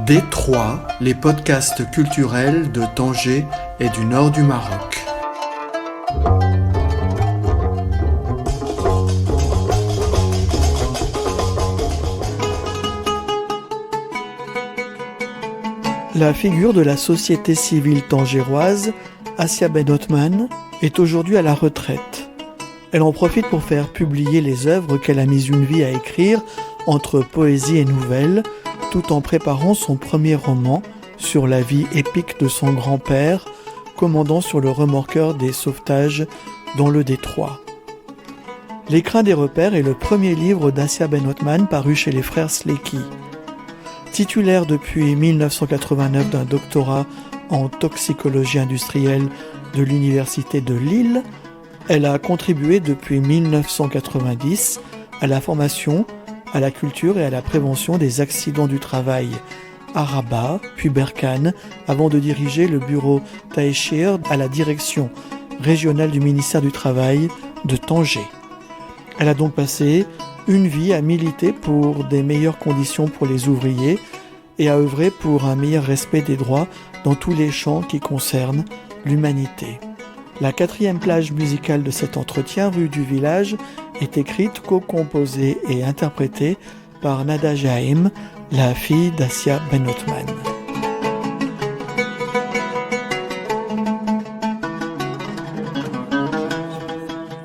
D3, les podcasts culturels de Tanger et du nord du Maroc. La figure de la société civile tangéroise, Assia Ben Othman, est aujourd'hui à la retraite. Elle en profite pour faire publier les œuvres qu'elle a mis une vie à écrire entre poésie et nouvelles, tout en préparant son premier roman sur la vie épique de son grand-père, commandant sur le remorqueur des sauvetages dans le Détroit. L'écrin des repères est le premier livre d'Assia Ben Othman paru chez les frères Sleki. Titulaire depuis 1989 d'un doctorat en toxicologie industrielle de l'Université de Lille, elle a contribué depuis 1990 à la formation, à la culture et à la prévention des accidents du travail à Rabat, puis Berkane, avant de diriger le bureau Taïchir à la direction régionale du ministère du Travail de Tanger. Elle a donc passé une vie à militer pour des meilleures conditions pour les ouvriers et à œuvrer pour un meilleur respect des droits dans tous les champs qui concernent l'humanité. La 4e plage musicale de cet entretien, Rue du Village, est écrite, co-composée et interprétée par Nada Jaim, la fille d'Assia Ben Othman.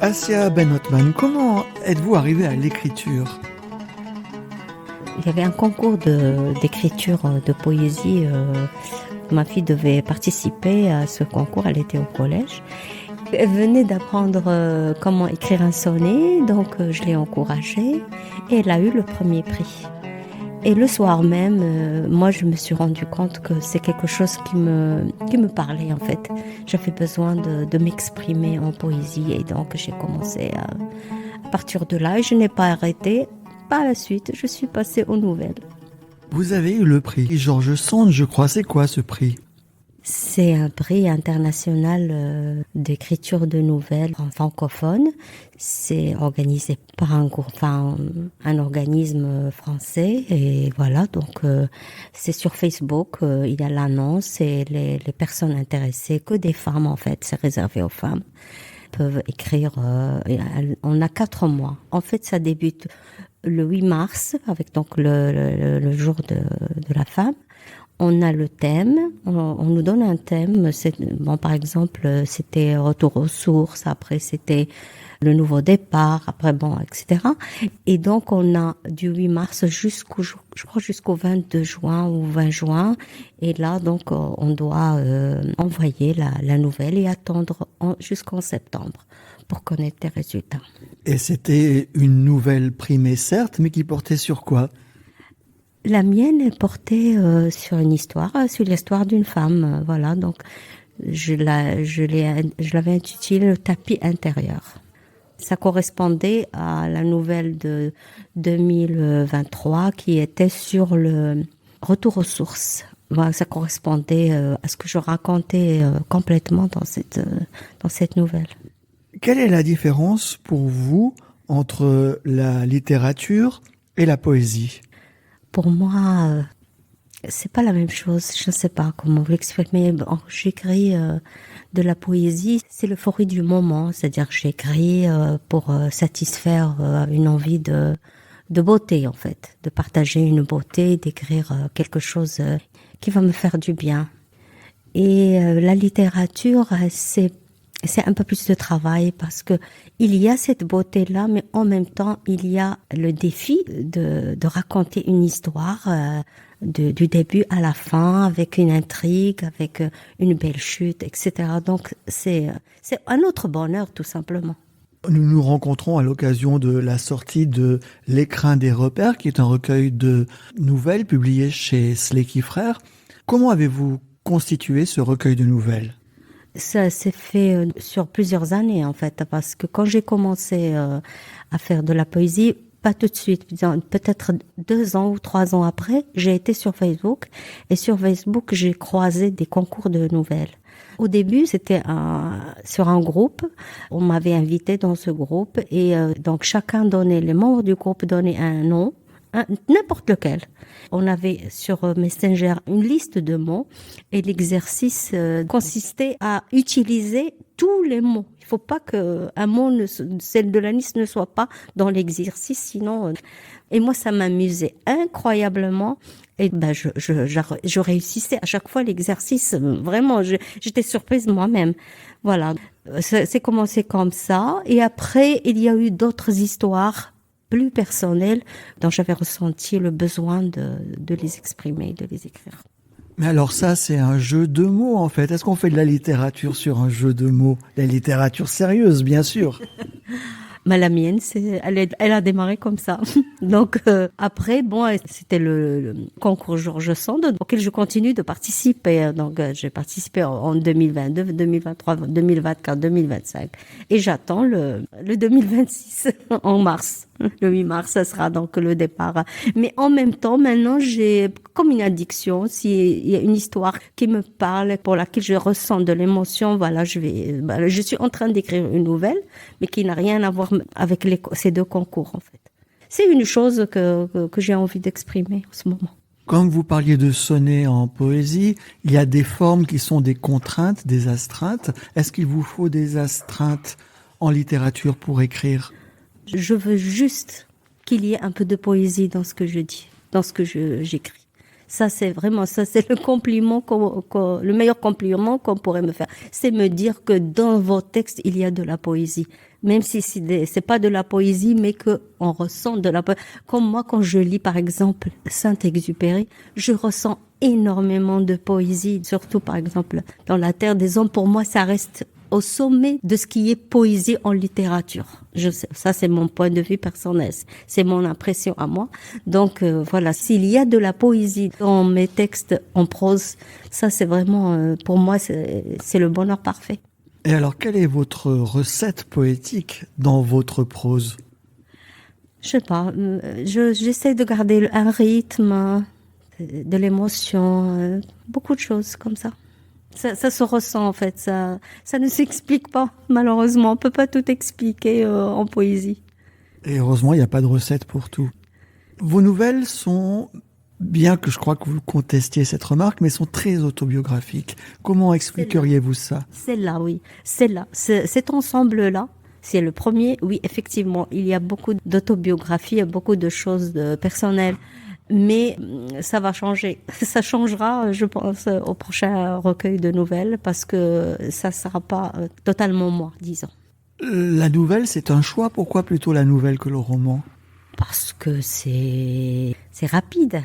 Assia Ben Othman, comment êtes-vous arrivée à l'écriture ? Il y avait un concours d'écriture de poésie. Ma fille devait participer à ce concours, elle était au collège. Elle venait d'apprendre comment écrire un sonnet, donc je l'ai encouragée et elle a eu le premier prix. Et le soir même, moi je me suis rendu compte que c'est quelque chose qui me parlait en fait. J'avais besoin de m'exprimer en poésie et donc j'ai commencé à partir de là et je n'ai pas arrêté. Par la suite, je suis passée aux nouvelles. Vous avez eu le prix George Sand, je crois. C'est quoi ce prix ? C'est un prix international d'écriture de nouvelles en francophone. C'est organisé par un organisme français et voilà, donc c'est sur Facebook, il y a l'annonce et les personnes intéressées, que des femmes en fait, c'est réservé aux femmes, peuvent écrire, on a 4 mois. En fait, ça débute le 8 mars avec donc le jour de la femme. On a le thème, on nous donne un thème. Par exemple, c'était retour aux sources, après c'était le nouveau départ, après etc. Et donc on a du 8 mars jusqu'au 22 juin ou 20 juin. Et là donc on doit envoyer la nouvelle et attendre jusqu'en septembre pour connaître les résultats. Et c'était une nouvelle primée certes, mais qui portait sur quoi ? La mienne est portée sur l'histoire d'une femme. Voilà, donc je l'avais intitulée Le tapis intérieur. Ça correspondait à la nouvelle de 2023 qui était sur le retour aux sources. Voilà, ça correspondait à ce que je racontais complètement dans cette nouvelle. Quelle est la différence pour vous entre la littérature et la poésie ? Pour moi, c'est pas la même chose. Je ne sais pas comment vous l'exprimer. J'écris de la poésie, c'est l'euphorie du moment. C'est-à-dire que j'écris pour satisfaire une envie de beauté, en fait. De partager une beauté, d'écrire quelque chose qui va me faire du bien. Et la littérature, c'est un peu plus de travail parce que il y a cette beauté-là, mais en même temps, il y a le défi de raconter une histoire du début à la fin, avec une intrigue, avec une belle chute, etc. Donc, c'est un autre bonheur, tout simplement. Nous nous rencontrons à l'occasion de la sortie de L'écrin des repères, qui est un recueil de nouvelles publié chez Sleki Frères. Comment avez-vous constitué ce recueil de nouvelles ? Ça s'est fait sur plusieurs années en fait, parce que quand j'ai commencé à faire de la poésie, pas tout de suite, peut-être 2 ans ou 3 ans après, j'ai été sur Facebook et sur Facebook j'ai croisé des concours de nouvelles. Au début, c'était sur un groupe. On m'avait invité dans ce groupe et donc chacun donnait, les membres du groupe donnaient un nom, n'importe lequel. On avait sur Messenger une liste de mots et l'exercice consistait à utiliser tous les mots. Il ne faut pas qu'un mot, celle de la liste, ne soit pas dans l'exercice, sinon... Et moi, ça m'amusait incroyablement. Et je réussissais à chaque fois l'exercice. Vraiment, j'étais surprise moi-même. Voilà, c'est commencé comme ça. Et après, il y a eu d'autres histoires plus personnelles dont j'avais ressenti le besoin de les exprimer, de les écrire. Mais alors ça, c'est un jeu de mots en fait. Est-ce qu'on fait de la littérature sur un jeu de mots? La littérature sérieuse, bien sûr. Mais la mienne, elle a démarré comme ça. Donc après, bon, c'était le concours Georges Sand auquel je continue de participer. Donc j'ai participé en 2022, 2023, 2024, 2025, et j'attends le 2026 en mars. Le 8 mars, ça sera donc le départ. Mais en même temps, maintenant, j'ai comme une addiction. S'il y a une histoire qui me parle, pour laquelle je ressens de l'émotion, voilà, je suis en train d'écrire une nouvelle, mais qui n'a rien à voir avec ces deux concours, en fait. C'est une chose que j'ai envie d'exprimer en ce moment. Comme vous parliez de sonnet en poésie, il y a des formes qui sont des contraintes, des astreintes. Est-ce qu'il vous faut des astreintes en littérature pour écrire ? Je veux juste qu'il y ait un peu de poésie dans ce que je dis, dans ce que j'écris. Ça, c'est le compliment, le meilleur compliment qu'on pourrait me faire. C'est me dire que dans vos textes, il y a de la poésie. Même si c'est pas de la poésie, mais que on ressent de la poésie. Comme moi, quand je lis, par exemple, Saint-Exupéry, je ressens énormément de poésie. Surtout, par exemple, dans La Terre des Hommes. Pour moi, ça reste au sommet de ce qui est poésie en littérature. Ça, c'est mon point de vue personnel. C'est mon impression à moi. Donc, voilà, s'il y a de la poésie dans mes textes en prose, ça, c'est vraiment, pour moi, c'est le bonheur parfait. Et alors, quelle est votre recette poétique dans votre prose ? Je sais pas, j'essaie de garder un rythme, de l'émotion, beaucoup de choses comme ça. Ça se ressent en fait, ça ne s'explique pas malheureusement, on peut pas tout expliquer en poésie. Et heureusement, il n'y a pas de recette pour tout. Vos nouvelles sont, bien que je crois que vous contestiez cette remarque, mais sont très autobiographiques. Comment expliqueriez-vous ça ? Celle-là, oui, celle-là, cet ensemble-là, c'est le premier. Oui, effectivement, il y a beaucoup d'autobiographies, beaucoup de choses personnelles. Mais ça va changer. Ça changera, je pense, au prochain recueil de nouvelles parce que ça sera pas totalement moi, disons. La nouvelle, c'est un choix. Pourquoi plutôt la nouvelle que le roman ? Parce que c'est rapide.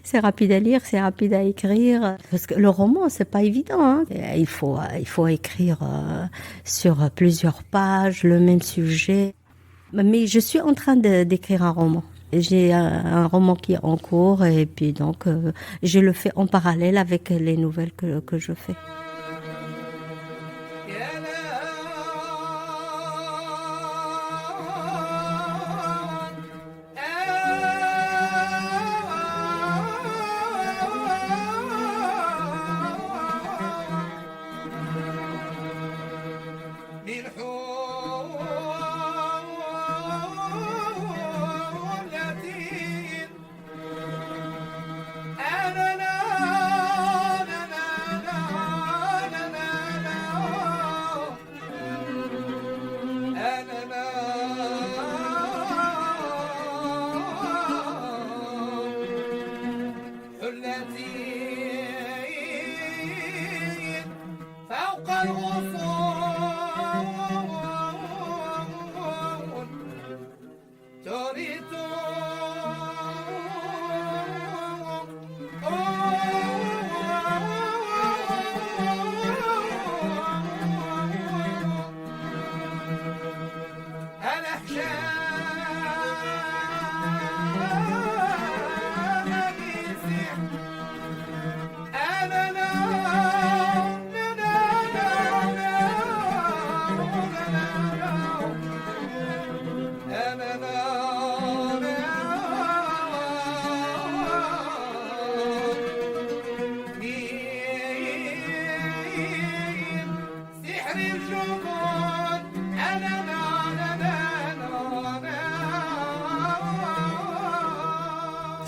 C'est rapide à lire, c'est rapide à écrire. Parce que le roman, c'est pas évident, hein. Il faut écrire sur plusieurs pages le même sujet. Mais je suis en train d'écrire un roman. J'ai un roman qui est en cours et puis donc je le fais en parallèle avec les nouvelles que je fais.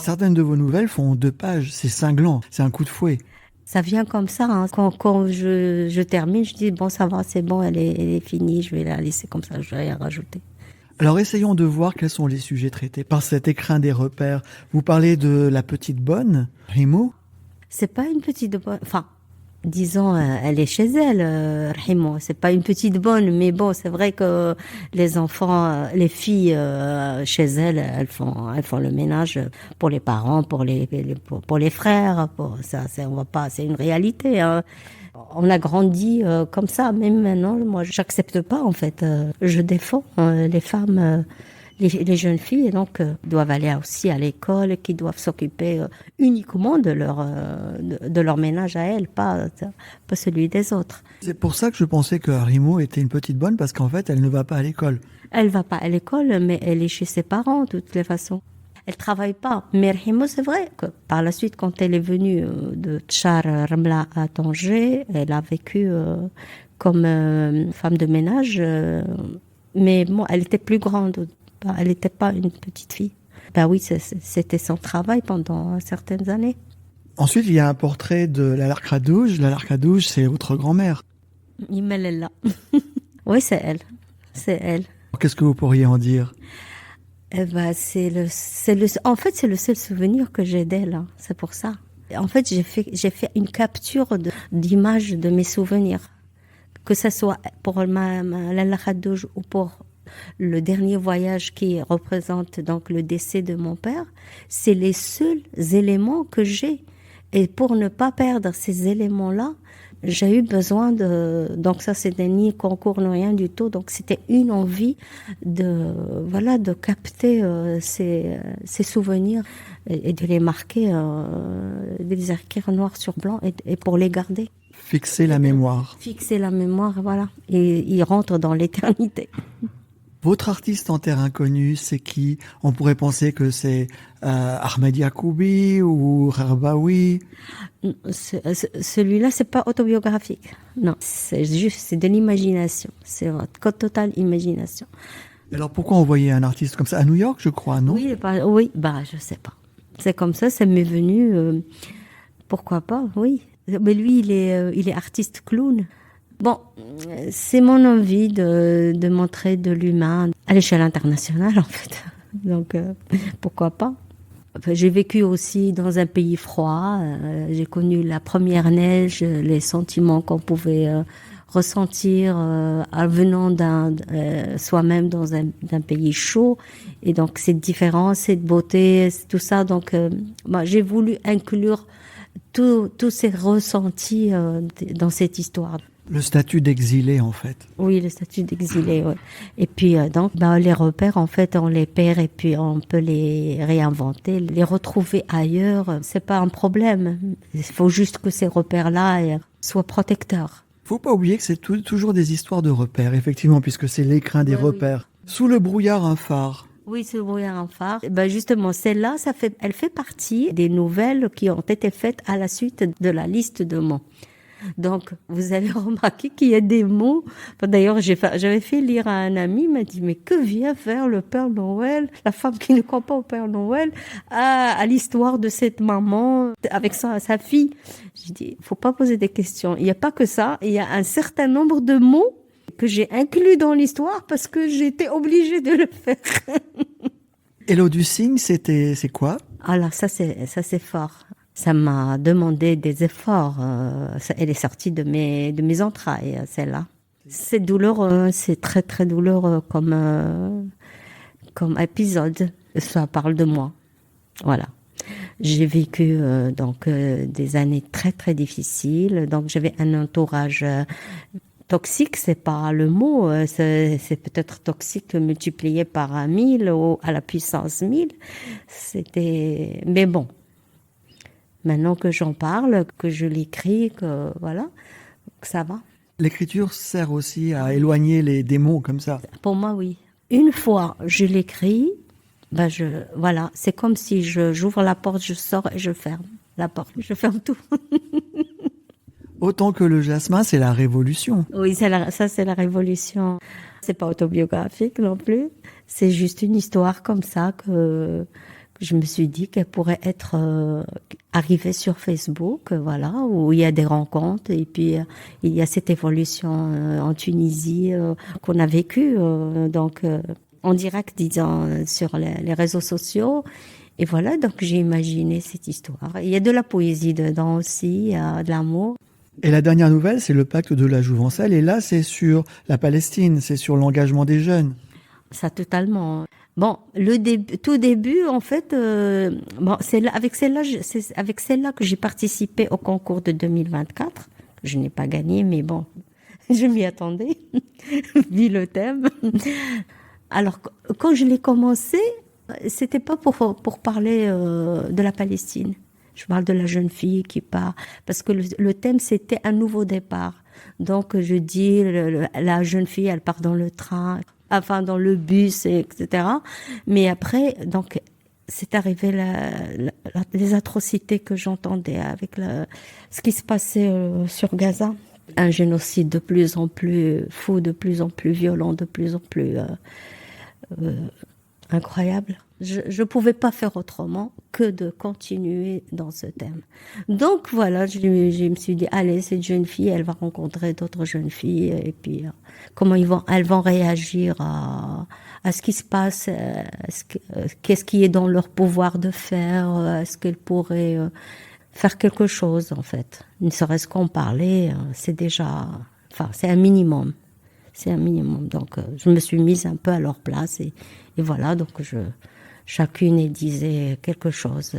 Certaines de vos nouvelles font 2 pages, c'est cinglant, c'est un coup de fouet. Ça vient comme ça, hein. Quand je termine, je dis bon, ça va, c'est bon, elle est finie, je vais la laisser comme ça, je vais rien rajouter. Alors essayons de voir quels sont les sujets traités par cet écrin des repères. Vous parlez de la petite bonne, Rimo. C'est pas une petite bonne, enfin, disons, elle est chez elle, Rahimo. C'est pas une petite bonne, mais bon, c'est vrai que les enfants, les filles, chez elles, elles font le ménage pour les parents, pour les frères, pour ça, on va pas, c'est une réalité, hein. On a grandi comme ça, même maintenant, moi, j'accepte pas, en fait. Je défends les femmes, les jeunes filles, et donc doivent aller aussi à l'école, qui doivent s'occuper uniquement de leur ménage à elles, pas celui des autres. C'est pour ça que je pensais que Rimo était une petite bonne, parce qu'en fait, elle ne va pas à l'école. Elle va pas à l'école, mais elle est chez ses parents, de toutes les façons. Elle travaille pas. Mais Rahimo, c'est vrai que par la suite, quand elle est venue de Tchar Ramla à Tanger, elle a vécu comme femme de ménage. Mais bon, elle était plus grande. Elle n'était pas une petite fille. Ben oui, c'était son travail pendant certaines années. Ensuite, il y a un portrait de Lalla Kradouj. Lalla Kradouj, c'est votre grand-mère. Imelella. Oui, c'est elle. C'est elle. Qu'est-ce que vous pourriez en dire? Eh ben, en fait, c'est le seul souvenir que j'ai d'elle, hein. C'est pour ça. En fait, j'ai fait une capture d'images de mes souvenirs. Que ce soit pour Lalla Kradouj ou pour le dernier voyage qui représente donc le décès de mon père, c'est les seuls éléments que j'ai. Et pour ne pas perdre ces éléments-là, j'ai eu besoin donc ça c'était ni concours ni rien du tout, donc c'était une envie de capter ces souvenirs et de les marquer, de les écrire noir sur blanc et pour les garder. Fixer la mémoire. Fixer la mémoire, voilà. Et ils rentrent dans l'éternité. Votre artiste en terre inconnue, c'est qui? On pourrait penser que c'est Ahmed Yacoubi ou Rarbaoui. Celui-là, c'est pas autobiographique. Non, c'est de l'imagination. C'est votre totale imagination. Alors pourquoi envoyer un artiste comme ça à New York, je crois, non? Oui, je sais pas. C'est comme ça m'est venu. Pourquoi pas? Oui. Mais lui, il est artiste clown. Bon, c'est mon envie de montrer de l'humain à l'échelle internationale, en fait. Donc, pourquoi pas? Enfin, j'ai vécu aussi dans un pays froid. J'ai connu la première neige, les sentiments qu'on pouvait ressentir en venant soi-même d'un pays chaud. Et donc, cette différence, cette beauté, tout ça. Donc, j'ai voulu inclure tous ces ressentis dans cette histoire. Le statut d'exilé, en fait. Oui, le statut d'exilé, oui. Et puis, donc, les repères, en fait, on les perd et puis on peut les réinventer, les retrouver ailleurs. C'est pas un problème. Il faut juste que ces repères-là soient protecteurs. Faut pas oublier que c'est toujours des histoires de repères, effectivement, puisque c'est l'écrin des repères. Oui. Sous le brouillard, un phare. Oui, sous le brouillard, un phare. Justement, celle-là, elle fait partie des nouvelles qui ont été faites à la suite de la liste de mots. Donc, vous avez remarqué qu'il y a des mots. D'ailleurs, j'avais fait lire à un ami, il m'a dit, mais que vient faire le Père Noël, la femme qui ne croit pas au Père Noël, à l'histoire de cette maman avec sa fille? J'ai dit, faut pas poser des questions. Il n'y a pas que ça. Il y a un certain nombre de mots que j'ai inclus dans l'histoire parce que j'étais obligée de le faire. Hello du cygne, c'est quoi? Alors, ça c'est fort. Ça m'a demandé des efforts. Elle est sortie de mes entrailles, celle-là. C'est douloureux, c'est très très douloureux comme épisode. Ça parle de moi. Voilà. J'ai vécu des années très très difficiles. Donc j'avais un entourage toxique, c'est pas le mot. C'est peut-être toxique multiplié par 1000 ou à la puissance 1000. Mais bon. Maintenant que j'en parle, que je l'écris, que ça va. L'écriture sert aussi à éloigner les démons comme ça. Pour moi, oui. Une fois je l'écris, c'est comme si j'ouvre la porte, je sors et je ferme la porte. Je ferme tout. Autant que le jasmin, c'est la révolution. Oui, ça c'est la révolution. C'est pas autobiographique non plus. C'est juste une histoire comme ça que je me suis dit qu'elle pourrait être arrivée sur Facebook, voilà, où il y a des rencontres et puis il y a cette évolution en Tunisie qu'on a vécue, donc en direct, disons, sur les réseaux sociaux. Et voilà, donc j'ai imaginé cette histoire. Il y a de la poésie dedans aussi, il y a de l'amour. Et la dernière nouvelle, c'est le pacte de la Jouvencelle. Et là, c'est sur la Palestine, c'est sur l'engagement des jeunes. Ça, totalement. Bon, tout début, en fait, bon, c'est avec celle-là que j'ai participé au concours de 2024. Je n'ai pas gagné, mais bon, je m'y attendais, vu le thème. Alors, quand je l'ai commencé, c'était pas pour parler de la Palestine. Je parle de la jeune fille qui part, parce que le thème, c'était un nouveau départ. Donc, je dis, la jeune fille, elle part dans le train, enfin, dans le bus, etc. Mais après, donc, c'est arrivé les atrocités que j'entendais avec ce qui se passait sur Gaza. Un génocide de plus en plus fou, de plus en plus violent, de plus en plus incroyable. Je pouvais pas faire autrement que de continuer dans ce thème. Donc voilà, je me suis dit, allez, cette jeune fille, elle va rencontrer d'autres jeunes filles, et puis comment elles vont réagir à ce qui se passe, qu'est-ce qui est dans leur pouvoir de faire, est-ce qu'elles pourraient faire quelque chose, en fait. Ne serait-ce qu'en parler, c'est déjà, enfin, c'est un minimum. C'est un minimum. Donc, je me suis mise un peu à leur place, et voilà, donc chacune disait quelque chose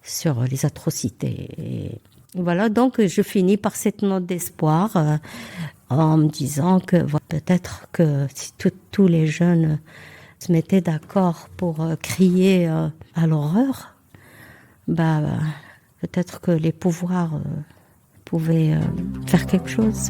sur les atrocités. Et voilà, donc je finis par cette note d'espoir en me disant que peut-être que si tous les jeunes se mettaient d'accord pour crier à l'horreur, peut-être que les pouvoirs pouvaient faire quelque chose.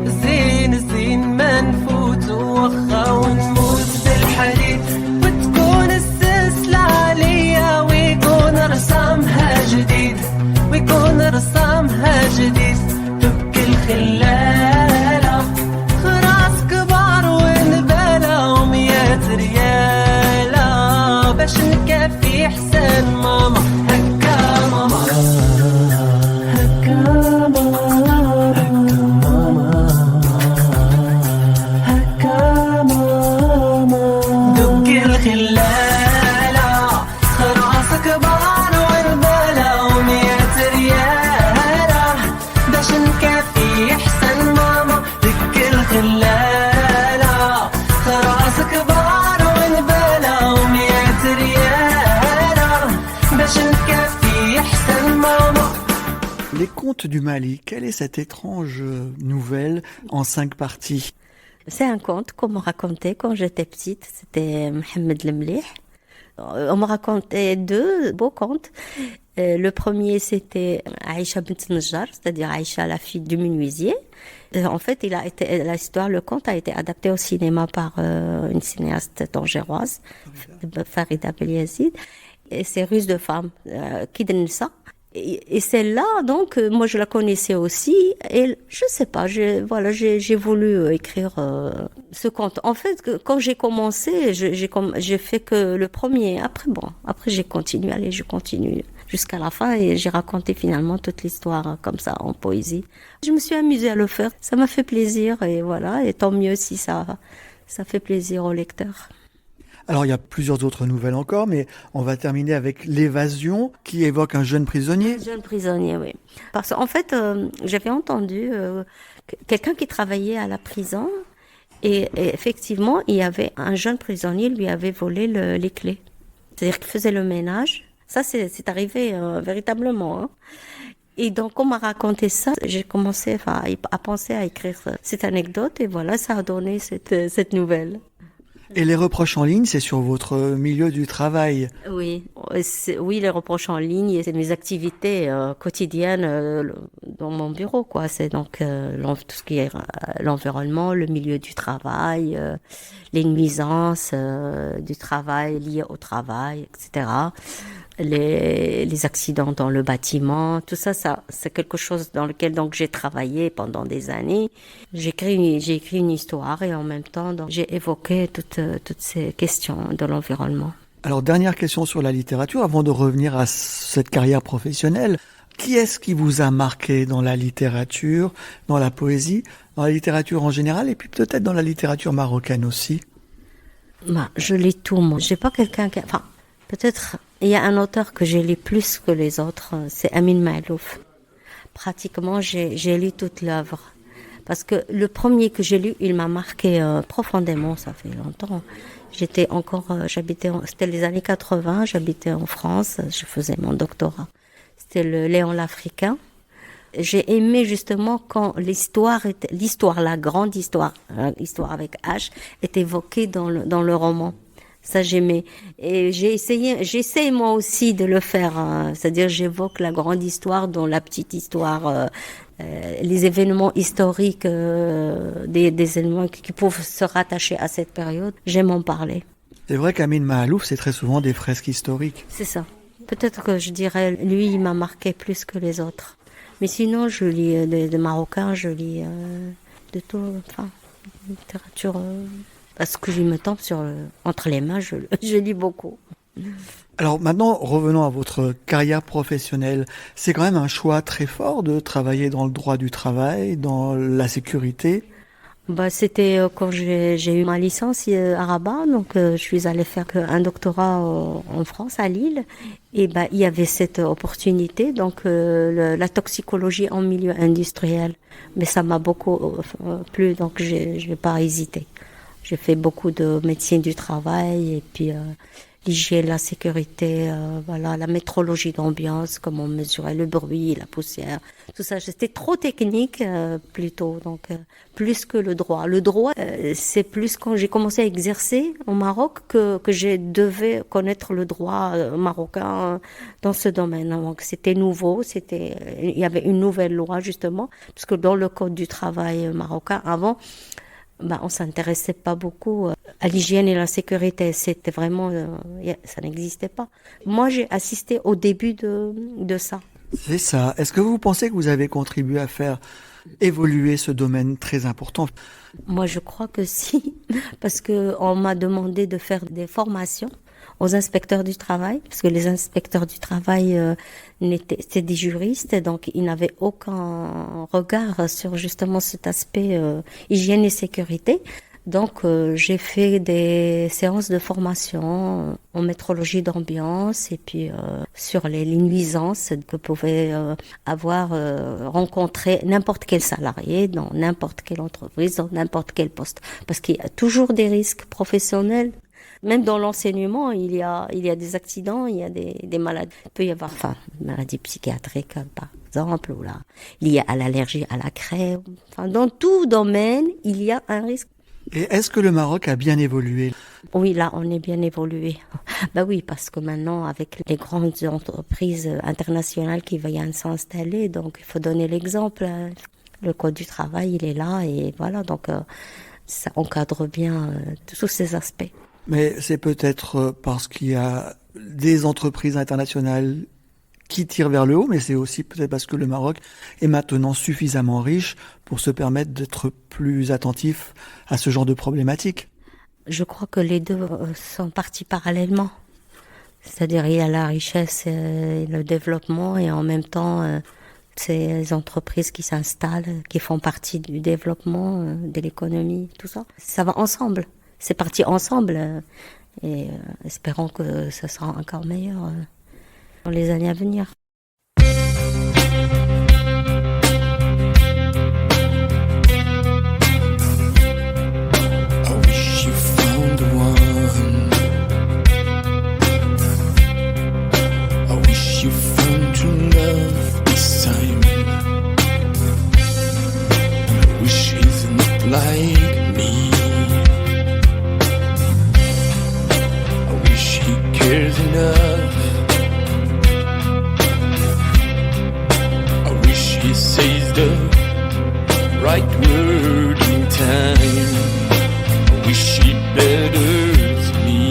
زين زين ما نفوت وخا ونموت بالحديد وتكون السلسلة ليا ويكون رسامها جديد بكل خلالة خراس كبار ونبالة ومية ريالة باش نكفي حسن ماما هكا ماما Les contes du Mali, quelle est cette étrange nouvelle en 5 parties? C'est un conte qu'on me racontait quand j'étais petite, c'était Mohamed Lemlih. On me racontait 2 beaux contes. Le premier, c'était Aïcha bint Najjar, c'est-à-dire Aïcha, la fille du menuisier. En fait, le conte a été adapté au cinéma par une cinéaste tangéroise, Farida Beliazid. Et c'est Ruse de femme, Kid Nissa. Et celle-là, donc, moi je la connaissais aussi, et je sais pas, j'ai voulu écrire ce conte. En fait, quand j'ai commencé, j'ai fait que le premier. Après je continue jusqu'à la fin, et j'ai raconté finalement toute l'histoire comme ça en poésie. Je me suis amusée à le faire, ça m'a fait plaisir, et voilà, et tant mieux si ça fait plaisir au lecteur. Alors il y a plusieurs autres nouvelles encore, mais on va terminer avec L'évasion, qui évoque un jeune prisonnier. Un jeune prisonnier, oui. Parce qu'en fait, j'avais entendu quelqu'un qui travaillait à la prison, et effectivement, il y avait un jeune prisonnier, lui avait volé les clés. C'est-à-dire qu'il faisait le ménage. Ça, c'est arrivé véritablement. Hein. Et donc, on m'a raconté ça. J'ai commencé à penser à écrire cette anecdote, et voilà, ça a donné cette nouvelle. Et les reproches en ligne, c'est sur votre milieu du travail. Oui, les reproches en ligne, c'est mes activités quotidiennes dans mon bureau, quoi. C'est donc tout ce qui est l'environnement, le milieu du travail, les nuisances du travail liées au travail, etc. les accidents dans le bâtiment, tout ça, c'est quelque chose dans lequel donc j'ai travaillé pendant des années. J'ai écrit une histoire et en même temps donc, j'ai évoqué toutes ces questions de l'environnement. Alors, dernière question sur la littérature, avant de revenir à cette carrière professionnelle. Qui est-ce qui vous a marqué dans la littérature, dans la poésie, dans la littérature en général et puis peut-être dans la littérature marocaine aussi? Je lis tout, moi. J'ai pas quelqu'un qui... Enfin, peut-être, il y a un auteur que j'ai lu plus que les autres, c'est Amin Maalouf. Pratiquement, j'ai lu toute l'œuvre. Parce que le premier que j'ai lu, il m'a marqué profondément, ça fait longtemps. C'était les années 80, j'habitais en France, je faisais mon doctorat. C'était le Léon l'Africain. J'ai aimé justement quand la grande histoire, l'histoire avec H, est évoquée dans le roman. Ça, j'aimais. Et j'essaie moi aussi de le faire. C'est-à-dire, j'évoque la grande histoire dans la petite histoire, les événements historiques, des événements qui peuvent se rattacher à cette période. J'aime en parler. C'est vrai qu'Amin Maalouf, c'est très souvent des fresques historiques. C'est ça. Peut-être que je dirais, lui, il m'a marqué plus que les autres. Mais sinon, je lis de Marocains, je lis de tout, enfin, littérature. Parce que je me tombe entre les mains, je lis beaucoup. Alors maintenant, revenons à votre carrière professionnelle. C'est quand même un choix très fort de travailler dans le droit du travail, dans la sécurité. C'était quand j'ai eu ma licence à Rabat, donc je suis allée faire un doctorat en France, à Lille, et il y avait cette opportunité, donc la toxicologie en milieu industriel. Mais ça m'a beaucoup plu, donc je n'ai pas hésité. J'ai fait beaucoup de médecine du travail et puis l'hygiène, la sécurité, la métrologie d'ambiance, comment mesurer le bruit, la poussière, tout ça. C'était trop technique plutôt, donc plus que le droit. Le droit, c'est plus quand j'ai commencé à exercer au Maroc que je devais connaître le droit marocain dans ce domaine. Donc c'était nouveau, il y avait une nouvelle loi justement, parce que dans le code du travail marocain avant, on s'intéressait pas beaucoup à l'hygiène et la sécurité. C'était vraiment, ça n'existait pas. Moi, j'ai assisté au début de ça. C'est ça. Est-ce que vous pensez que vous avez contribué à faire évoluer ce domaine très important? Moi, je crois que si, parce que on m'a demandé de faire des formations aux inspecteurs du travail, parce que les inspecteurs du travail c'était des juristes, donc ils n'avaient aucun regard sur justement cet aspect hygiène et sécurité. Donc j'ai fait des séances de formation en métrologie d'ambiance et puis sur les nuisances que pouvait rencontrer n'importe quel salarié dans n'importe quelle entreprise, dans n'importe quel poste, parce qu'il y a toujours des risques professionnels. Même dans l'enseignement, il y a des accidents, il y a des maladies. Il peut y avoir maladies psychiatriques, par exemple, ou liées à l'allergie à la crème. Dans tout domaine, il y a un risque. Et est-ce que le Maroc a bien évolué? Oui, là, on est bien évolué. Oui, parce que maintenant, avec les grandes entreprises internationales qui viennent s'installer, donc il faut donner l'exemple. Le code du travail, il est là et voilà, donc ça encadre bien tous ces aspects. Mais c'est peut-être parce qu'il y a des entreprises internationales qui tirent vers le haut, mais c'est aussi peut-être parce que le Maroc est maintenant suffisamment riche pour se permettre d'être plus attentif à ce genre de problématiques. Je crois que les deux sont partis parallèlement. C'est-à-dire il y a la richesse et le développement et en même temps ces entreprises qui s'installent, qui font partie du développement, de l'économie, tout ça. Ça va ensemble. C'est parti ensemble et espérons que ce sera encore meilleur dans les années à venir. I wish you found the one. I wish you found true love this time. I wish he's not like me. Cares enough. I wish he says the right word in time. I wish he betters me.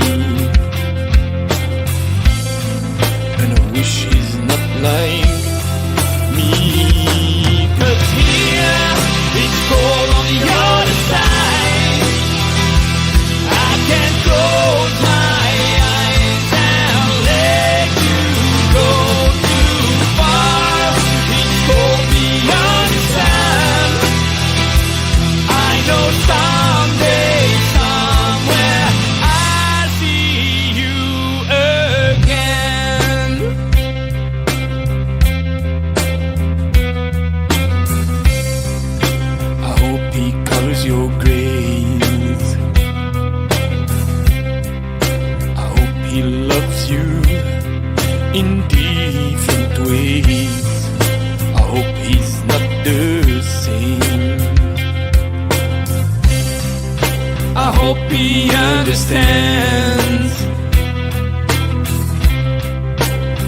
in different ways. I hope he's not the same. I hope he understands.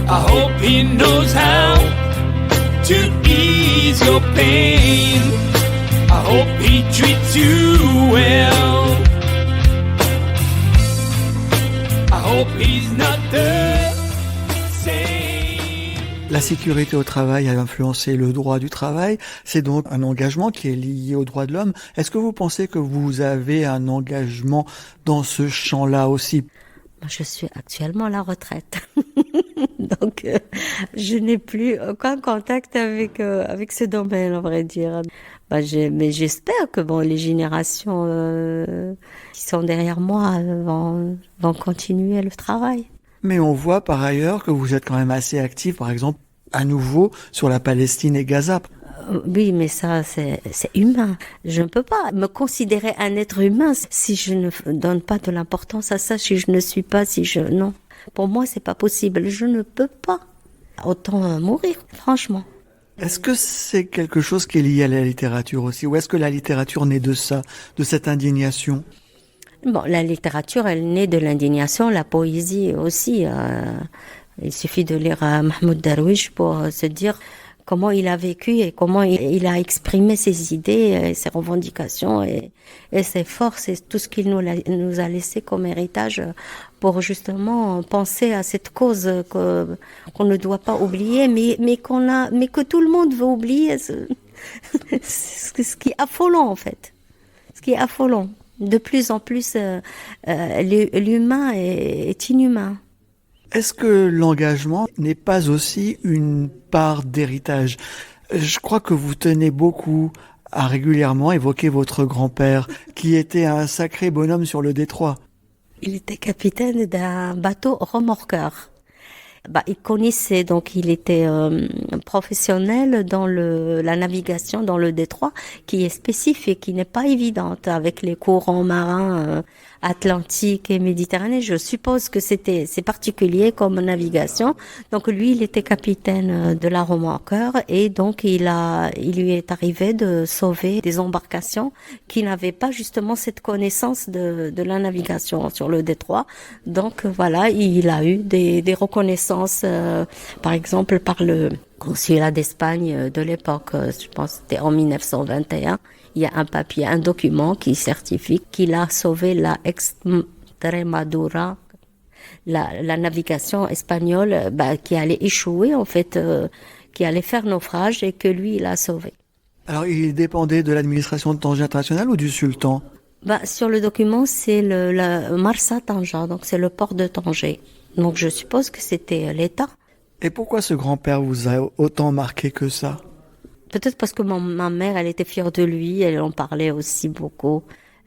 I hope he knows how to ease your pain. I hope he treats you well. I hope he's not the same. La sécurité au travail a influencé le droit du travail. C'est donc un engagement qui est lié aux droits de l'homme. Est-ce que vous pensez que vous avez un engagement dans ce champ-là aussi? Moi, je suis actuellement à la retraite. Donc, je n'ai plus aucun contact avec ce domaine, à vrai dire. Mais j'espère que les générations qui sont derrière moi vont continuer le travail. Mais on voit par ailleurs que vous êtes quand même assez actif, par exemple, à nouveau sur la Palestine et Gaza. Oui, mais ça, c'est humain. Je ne peux pas me considérer un être humain si je ne donne pas de l'importance à ça, si je ne suis pas, non. Pour moi, c'est pas possible. Je ne peux pas. Autant mourir, franchement. Est-ce que c'est quelque chose qui est lié à la littérature aussi? Ou est-ce que la littérature naît de ça, de cette indignation? Bon, la littérature, elle naît de l'indignation, la poésie aussi. Il suffit de lire Mahmoud Darwish pour se dire comment il a vécu et comment il a exprimé ses idées, ses revendications et ses forces et tout ce qu'il nous a laissé comme héritage pour justement penser à cette cause qu'on ne doit pas oublier, mais que tout le monde veut oublier. Ce qui est affolant en fait. Ce qui est affolant. De plus en plus, l'humain est inhumain. Est-ce que l'engagement n'est pas aussi une part d'héritage? Je crois que vous tenez beaucoup à régulièrement évoquer votre grand-père, qui était un sacré bonhomme sur le détroit. Il était capitaine d'un bateau remorqueur. Il connaissait, donc il était professionnel dans la navigation dans le détroit, qui est spécifique, qui n'est pas évidente avec les courants marins atlantiques et méditerranéens. Je suppose que c'est particulier comme navigation. Donc lui, il était capitaine de la remorqueur et donc il lui est arrivé de sauver des embarcations qui n'avaient pas justement cette connaissance de la navigation sur le détroit. Donc voilà, il a eu des reconnaissances, par exemple par le consulat d'Espagne de l'époque, je pense que c'était en 1921. Il y a un papier, un document qui certifie qu'il a sauvé la Extremadura, la navigation espagnole qui allait échouer en fait, qui allait faire naufrage et que lui il a sauvé. Alors il dépendait de l'administration de Tanger International ou du sultan? Sur le document c'est la Marsa Tanger, donc c'est le port de Tanger. Donc je suppose que c'était l'État. Et pourquoi ce grand-père vous a autant marqué que ça? Peut-être parce que ma mère, elle était fière de lui, elle en parlait aussi beaucoup.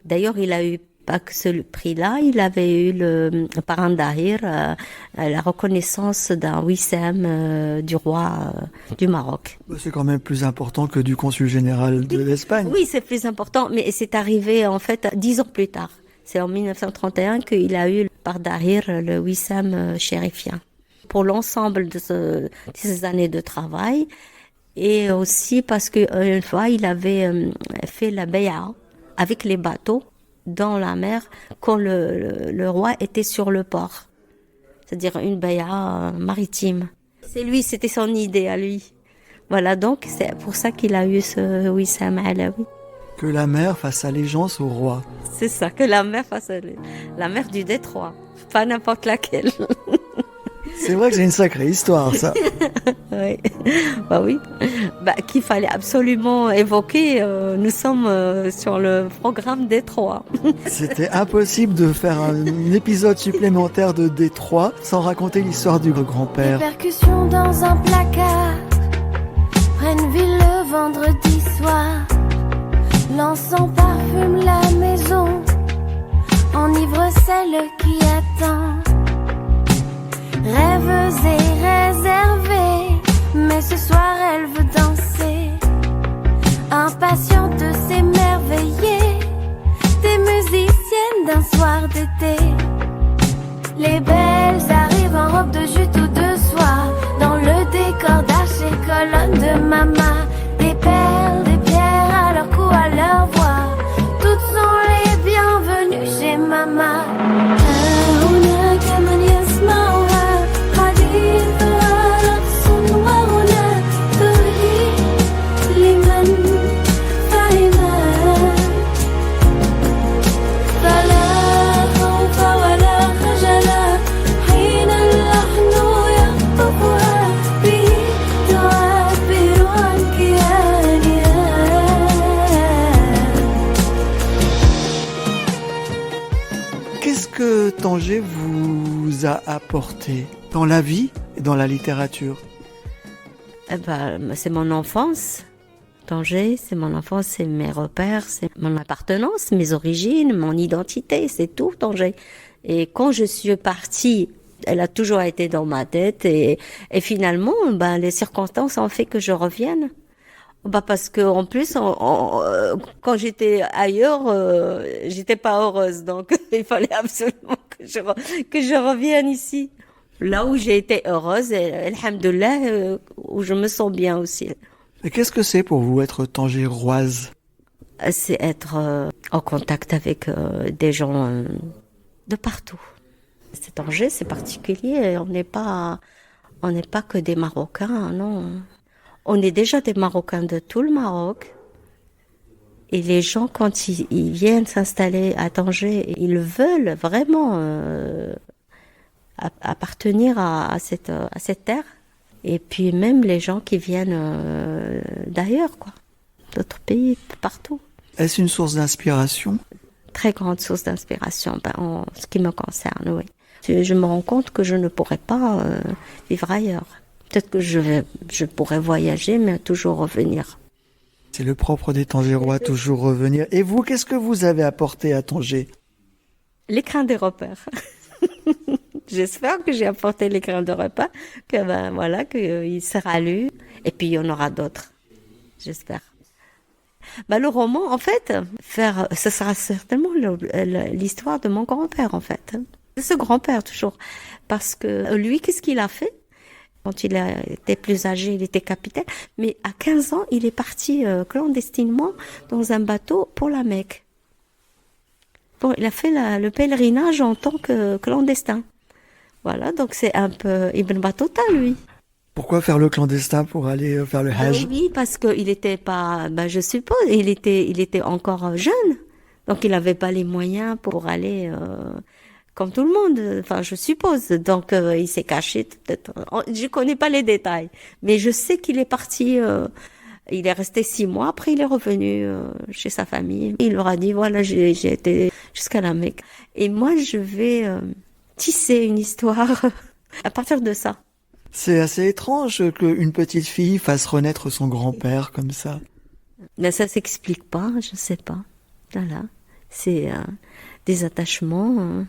D'ailleurs, il a eu pas que ce prix-là, il avait eu par un Dahir, la reconnaissance d'un Wissem du roi du Maroc. C'est quand même plus important que du consul général de l'Espagne. Oui, c'est plus important, mais c'est arrivé en fait 10 ans plus tard. C'est en 1931 qu'il a eu par Dahir le Wissem chérifien. Pour l'ensemble de ces années de travail, et aussi parce que une fois il avait fait la bay'a avec les bateaux dans la mer quand le roi était sur le port, c'est-à-dire une bay'a maritime. C'était son idée à lui. Voilà, donc c'est pour ça qu'il a eu ce Wissam Alaoui. Que la mer fasse allégeance au roi. C'est ça, que la mer fasse la mer du détroit, pas n'importe laquelle. C'est vrai que c'est une sacrée histoire, ça. Oui, oui. Qu'il fallait absolument évoquer. Nous sommes sur le programme Détroit. C'était impossible de faire un épisode supplémentaire de Détroit sans raconter l'histoire du grand-père. Les percussions dans un placard prennent ville le vendredi soir. L'encens parfume la maison, enivre celle qui attend. Rêveuse et réservée, mais ce soir elle veut danser. Impatiente de s'émerveiller, des musiciennes d'un soir d'été. Les belles arrivent en robe de jute ou de soie. تسمع هناك من يسمعها حديثها رقص وغنى تهدي لمن فهمها فلا خوف ولا خجلا حين اللحن يخطفها به تعبر عن كيانها. Qu'est-ce que Tanger vous a apporté dans la vie et dans la littérature? C'est mon enfance. Tanger, c'est mon enfance, c'est mes repères, c'est mon appartenance, mes origines, mon identité, c'est tout Tanger. Et quand je suis partie, elle a toujours été dans ma tête et finalement, les circonstances ont fait que je revienne. Parce que en plus, quand j'étais ailleurs, j'étais pas heureuse, donc il fallait absolument que je revienne ici, là où j'ai été heureuse et alhamdoulilah, où je me sens bien aussi. Et qu'est-ce que c'est pour vous être tangéroise? C'est être en contact avec des gens de partout. C'est Tanger, c'est particulier. On n'est pas que des Marocains, non. On est déjà des Marocains de tout le Maroc. Et les gens, quand ils viennent s'installer à Tanger, ils veulent vraiment appartenir à cette terre. Et puis même les gens qui viennent d'ailleurs, quoi, d'autres pays, partout. Est-ce une source d'inspiration? Très grande source d'inspiration, en ce qui me concerne, oui. Je me rends compte que je ne pourrais pas vivre ailleurs. Peut-être que je pourrais voyager, mais toujours revenir. C'est le propre des Tangérois, toujours revenir. Et vous, qu'est-ce que vous avez apporté à Tanger? L'écrin des repères. J'espère que j'ai apporté l'écrin de repères, qu'il sera lu. Et puis il y en aura d'autres. J'espère. Le roman, en fait, ce sera certainement l'histoire de mon grand-père, en fait. De ce grand-père, toujours. Parce que lui, qu'est-ce qu'il a fait? Quand il était plus âgé, il était capitaine. Mais à 15 ans, il est parti clandestinement dans un bateau pour la Mecque. Bon, il a fait le pèlerinage en tant que clandestin. Voilà, donc c'est un peu Ibn Battuta, lui. Pourquoi faire le clandestin pour aller faire le Hajj? Oui, parce qu'il était pas, je suppose, il était encore jeune. Donc il n'avait pas les moyens pour aller... comme tout le monde, enfin je suppose. Donc il s'est caché peut-être. Je connais pas les détails, mais je sais qu'il est parti. Il est resté 6 mois. Après il est revenu chez sa famille. Il leur a dit voilà j'ai été jusqu'à la Mecque. Et moi je vais tisser une histoire à partir de ça. C'est assez étrange qu'une petite fille fasse renaître son grand-père comme ça. Mais ça s'explique pas, je sais pas. Voilà, c'est des attachements.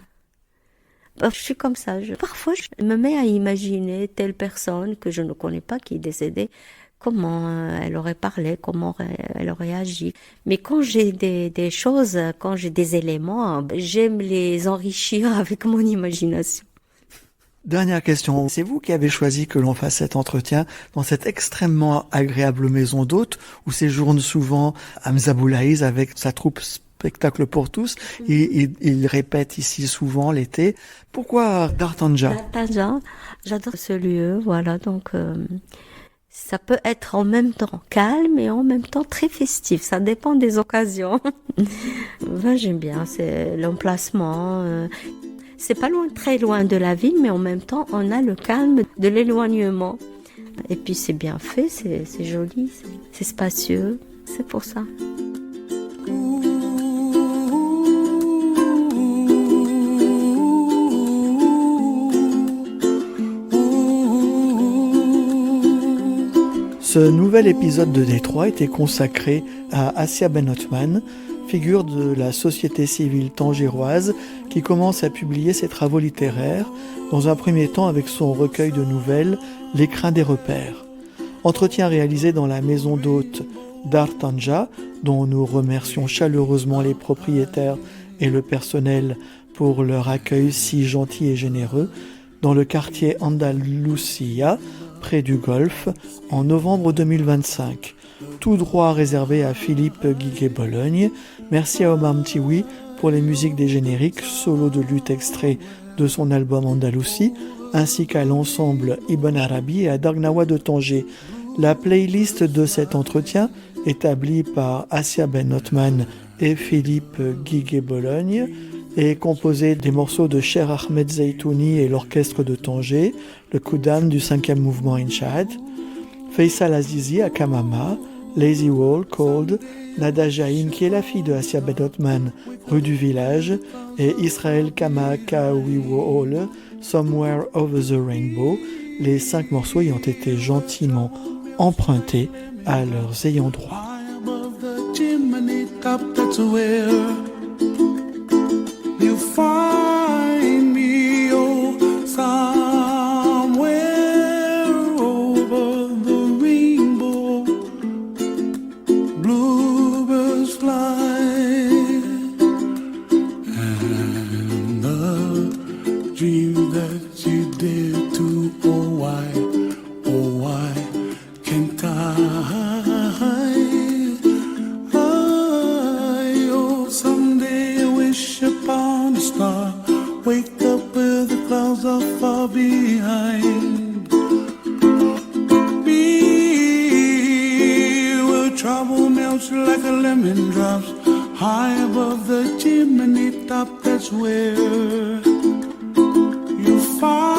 Je suis comme ça. Parfois, je me mets à imaginer telle personne que je ne connais pas qui est décédée, comment elle aurait parlé, comment elle aurait agi. Mais quand j'ai des choses, quand j'ai des éléments, j'aime les enrichir avec mon imagination. Dernière question. C'est vous qui avez choisi que l'on fasse cet entretien dans cette extrêmement agréable maison d'hôtes où séjourne souvent Hamza Boulaïz avec sa troupe Spectacle pour tous. Il répète ici souvent l'été. Pourquoi Dar Tanja? Dar Tanja, j'adore ce lieu, voilà, donc ça peut être en même temps calme et en même temps très festif, ça dépend des occasions. J'aime bien, c'est l'emplacement, c'est pas loin, très loin de la ville, mais en même temps on a le calme de l'éloignement. Et puis c'est bien fait, c'est joli, c'est spacieux, c'est pour ça. Ce nouvel épisode de Détroit était consacré à Assia Ben Othman, figure de la société civile tangéroise qui commence à publier ses travaux littéraires, dans un premier temps avec son recueil de nouvelles L'écrin des repères. Entretien réalisé dans la maison d'hôtes Dar Tanja, dont nous remercions chaleureusement les propriétaires et le personnel pour leur accueil si gentil et généreux, dans le quartier Andalusia, près du Golfe, en novembre 2025. Tout droit réservé à Philippe Guiguet-Bologne. Merci à Omar Mtiwi pour les musiques des génériques, solos de luth extraits de son album Andalousie, ainsi qu'à l'ensemble Ibn Arabi et à Dargnawa de Tanger. La playlist de cet entretien, établie par Assia Ben Othman et Philippe Guiguet-Bologne, est composée des morceaux de Cher Ahmed Zeytouni et l'orchestre de Tanger, le Koudam du 5e mouvement Inchad, Faisal Azizi à Kamama, Lazy Wall, Cold, Nada Jahin qui est la fille de Assia Ben Othman, rue du village, et Israël Kamakawiwo'ol, Somewhere Over the Rainbow, les 5 morceaux ayant été gentiment empruntés à leurs ayants droit. High above the chimney top, that's where you find